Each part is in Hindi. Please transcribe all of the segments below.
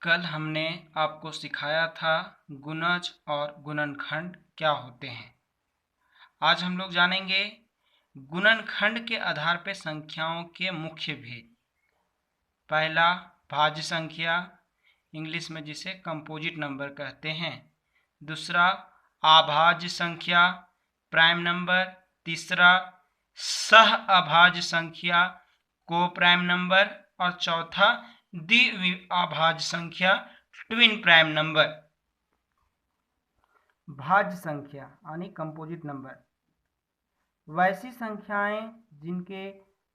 कल हमने आपको सिखाया था गुणज और गुणनखंड क्या होते हैं। आज हम लोग जानेंगे गुणनखंड के आधार पर संख्याओं के मुख्य भेद। पहला, भाज्य संख्या, इंग्लिश में जिसे कंपोजिट नंबर कहते हैं। दूसरा, अभाज्य संख्या, प्राइम नंबर। तीसरा, सह अभाज्य संख्या, को प्राइम नंबर। और चौथा, द्विअभाज्य संख्या, ट्विन प्राइम नंबर। भाज्य संख्या यानी कंपोजिट नंबर, वैसी संख्याएं जिनके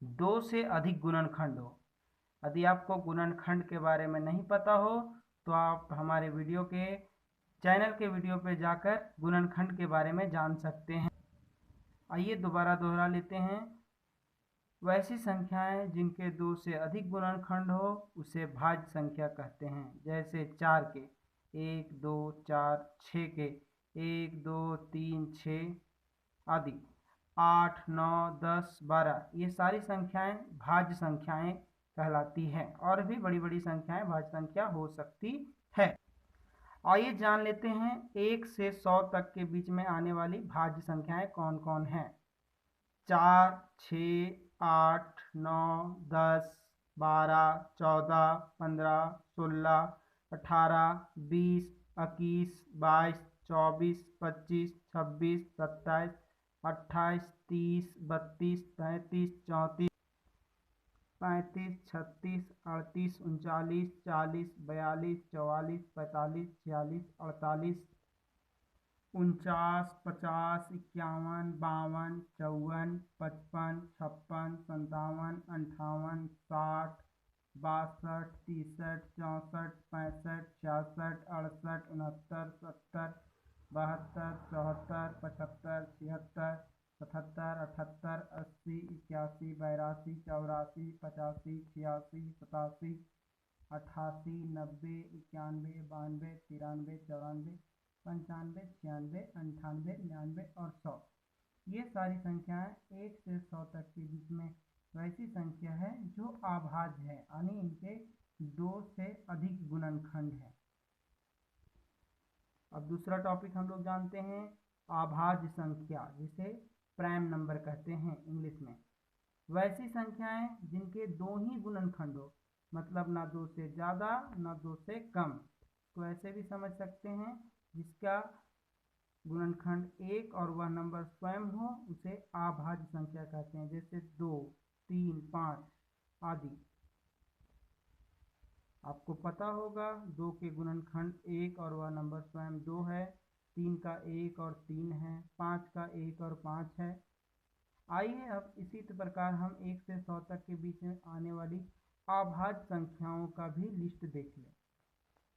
दो से अधिक गुणनखंड हो। यदि आपको गुणनखंड के बारे में नहीं पता हो तो आप हमारे वीडियो के चैनल के वीडियो पे जाकर गुणनखंड के बारे में जान सकते हैं। आइए दोबारा दोहरा लेते हैं। वैसी संख्याएं जिनके दो से अधिक गुणनखंड हो उसे भाज्य संख्या कहते हैं। जैसे 4 के 1, 2, 4, 6 के 1, 2, 3, 6 आदि, 8, 9, 10, 12, ये सारी संख्याएं भाज्य संख्याएं कहलाती हैं। और भी बड़ी बड़ी संख्याएं भाज्य संख्या हो सकती है। आइए जान लेते हैं 1 से 100 तक के बीच में आने वाली भाज्य संख्याएं कौन कौन हैं। 4, 6, 8, 9, 10, 12, 14, 15, 16, 18, 20, 21, 22, 24, 25, 26, 27, 28, 30, 32, 33, 34, 35, 36, 38, 39, 40, 42, 44, 45, 46, 48, 49, 50, 51, 52, 54, 55, 56, 57, 58, 60, 62, 63, 64, 65, 66, 68, 69, 70, 72, 74, 75, 76, 77, 78, 80, 81, 82, 84, 85, 86, 87, 88, 90, 91, 92, 93, 94, 95, 96, 98, 99 और 100। ये सारी संख्याएं 1 से 100 तक के बीच में वैसी संख्या है जो अभाज्य है, यानी इनके 2 से अधिक गुणनखंड है। अब दूसरा टॉपिक हम लोग जानते हैं अभाज्य संख्या, जिसे प्राइम नंबर कहते हैं इंग्लिश में। वैसी संख्याएं जिनके 2 ही गुणनखंड हो, मतलब ना 2 से ज़्यादा ना 2 से कम। तो ऐसे भी समझ सकते हैं जिसका गुणनखंड 1 और वह नंबर स्वयं हो उसे अभाज्य संख्या कहते हैं। जैसे 2, 3, 5 आदि। आपको पता होगा 2 के गुणनखंड 1 और वह नंबर स्वयं 2 है, 3 का 1 और 3 है, 5 का 1 और 5 है। आइए अब इसी प्रकार हम 1 से 100 तक के बीच में आने वाली अभाज्य संख्याओं का भी लिस्ट देख लें।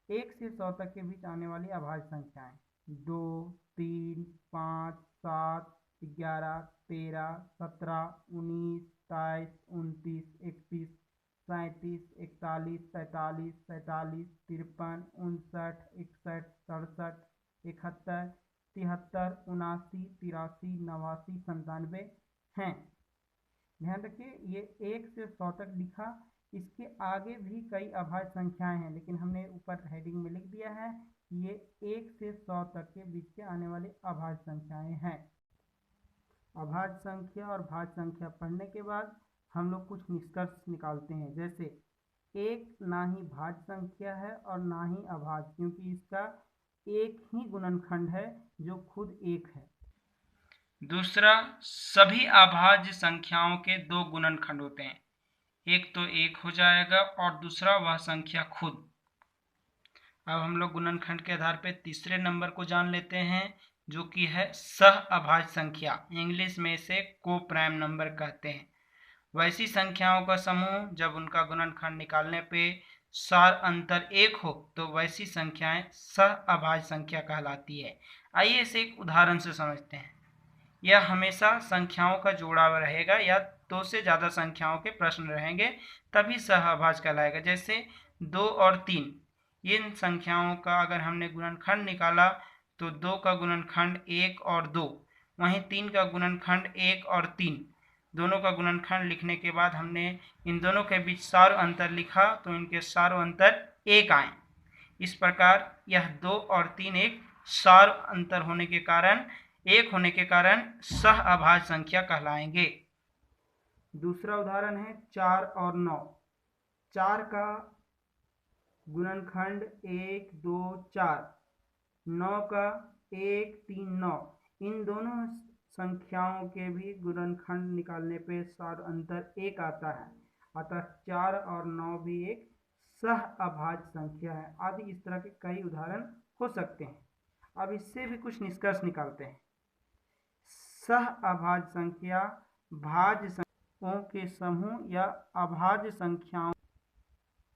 1 से 100 तक के बीच आने वाली अभाज्य संख्याएं 2, 3, 5, 7, 11, 13, 17, 19, 22, 29, 31, 37, 41, 43, 47, 53, 59, 61, 67, 71, 73, 79, 83, 89, 97 हैं। ध्यान रखिए ये 1 से 100 तक लिखा, इसके आगे भी कई अभाज्य संख्याएं हैं, लेकिन हमने ऊपर हेडिंग में लिख दिया है ये 1 से 100 तक के बीच के आने वाली अभाज्य संख्याएं हैं। अभाज्य संख्या और भाज्य संख्या पढ़ने के बाद हम लोग कुछ निष्कर्ष निकालते हैं। जैसे 1 ना ही भाज्य संख्या है और ना ही अभाज्य, क्योंकि इसका एक ही गुणनखंड है जो खुद 1 है। दूसरा, सभी अभाज्य संख्याओं के 2 गुणनखंड होते हैं, एक तो 1 हो जाएगा और दूसरा वह संख्या खुद। अब हम लोग गुणनखंड के आधार पर तीसरे नंबर को जान लेते हैं, जो कि है सह अभाज्य संख्या, इंग्लिश में इसे को प्राइम नंबर कहते हैं। वैसी संख्याओं का समूह जब उनका गुणनखंड निकालने पे सार अंतर 1 हो तो वैसी संख्याएं सह अभाज्य संख्या कहलाती है। आइए इसे एक उदाहरण से समझते हैं। यह हमेशा संख्याओं का जोड़ा रहेगा या 2 से ज़्यादा संख्याओं के प्रश्न रहेंगे तभी सह अभाज्य कहलाएगा। जैसे 2 और 3, इन संख्याओं का अगर हमने गुणनखंड निकाला तो 2 का गुणनखंड 1 और 2, वहीं 3 का गुणनखंड 1 और 3। दोनों का गुणनखंड लिखने के बाद हमने इन दोनों के बीच सार अंतर लिखा तो इनके सार अंतर 1 आए। इस प्रकार यह 2 और 3 एक सार अंतर होने के कारण, एक होने के कारण सह अभाज्य संख्या कहलाएंगे। दूसरा उदाहरण है 4 और 9। 4 का गुणनखंड 1 2 4, 9 का 1 3 9। इन दोनों संख्याओं के भी गुणनखंड निकालने पे सार अंतर 1 आता है, अतः 4 और 9 भी एक सह अभाज्य संख्या है। आदि इस तरह के कई उदाहरण हो सकते हैं। अब इससे भी कुछ निष्कर्ष निकालते हैं। सह अभाज्य संख्या भाज्य संख्याओं के समूह या अभाज्य संख्याओं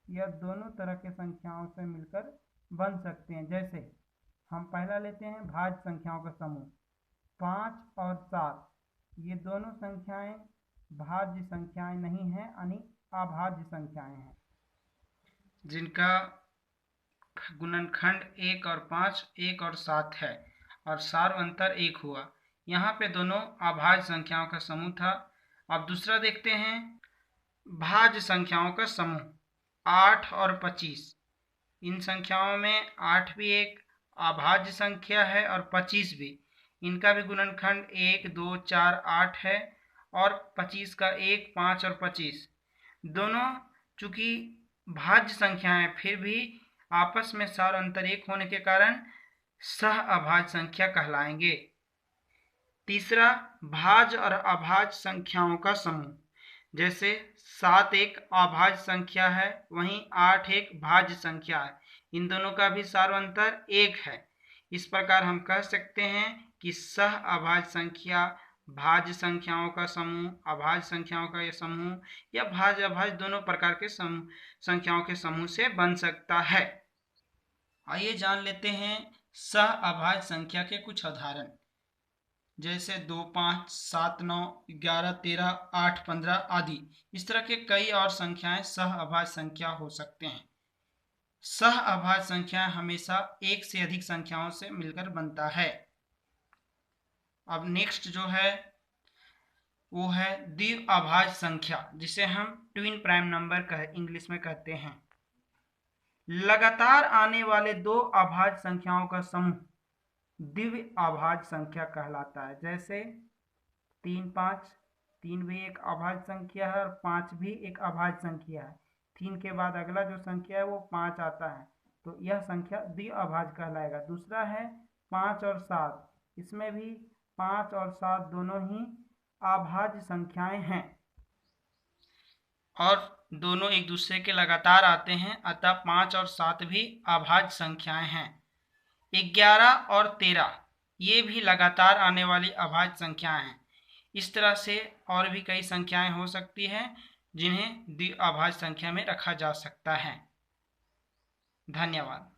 या दोनों तरह के संख्याओं से मिलकर बन सकते हैं। जैसे हम पहला लेते हैं भाज्य संख्याओं का समूह। 5 और 7 ये दोनों संख्याएं भाज्य संख्याएं नहीं हैं, यानी अभाज्य संख्याएं हैं, जिनका गुणनखंड 1 और 5, 1 और 7 है और सार अंतर 1 हुआ। यहाँ पे दोनों अभाज्य संख्याओं का समूह था। अब दूसरा देखते हैं भाज्य संख्याओं का समूह 8 और 25। इन संख्याओं में 8 भी एक अभाज्य संख्या है और 25 भी। इनका भी गुणनखंड 1 2 4 8 है और 25 का 1 5 और 25। दोनों चूंकि भाज्य संख्याएं फिर भी आपस में सार अंतर 1 होने के कारण सह अभाज्य संख्या कहलाएंगे। तीसरा भाज्य और अभाज्य संख्याओं का समूह। जैसे 7 एक अभाज्य संख्या है, वहीं 8 एक भाज्य संख्या है। इन दोनों का भी सार अंतर 1 है। इस प्रकार हम कह सकते हैं कि सह अभाज्य संख्या भाज्य संख्याओं का समूह, अभाज्य संख्याओं का यह समूह या भाज्य अभाज्य दोनों प्रकार के संख्याओं के समूह से बन सकता है। आइए जान लेते हैं सह अभाज्य संख्या के कुछ उदाहरण। जैसे 2 5 7 9 11 13 8 15 आदि। इस तरह के कई और संख्याएं सह अभाज्य संख्या हो सकते हैं। सह अभाज्य संख्या हमेशा एक से अधिक संख्याओं से मिलकर बनता है। अब नेक्स्ट जो है वो है द्विअभाज्य संख्या, जिसे हम ट्विन प्राइम नंबर इंग्लिश में कहते हैं। लगातार आने वाले 2 अभाज्य संख्याओं का समूह द्विअभाज्य संख्या कहलाता है। जैसे 3 5, 3 भी एक अभाज्य संख्या है और 5 भी एक अभाज्य संख्या है। 3 के बाद अगला जो संख्या है वो 5 आता है, तो यह संख्या द्विअभाज्य कहलाएगा। दूसरा है 5 और 7। इसमें भी 5 और 7 दोनों ही अभाज्य संख्याएं हैं और दोनों एक दूसरे के लगातार आते हैं, अतः 5 और 7 भी अभाज्य संख्याएं हैं। 11 और 13 ये भी लगातार आने वाली अभाज्य संख्याएं हैं। इस तरह से और भी कई संख्याएं हो सकती हैं जिन्हें द्विअभाज्य संख्या में रखा जा सकता है। धन्यवाद।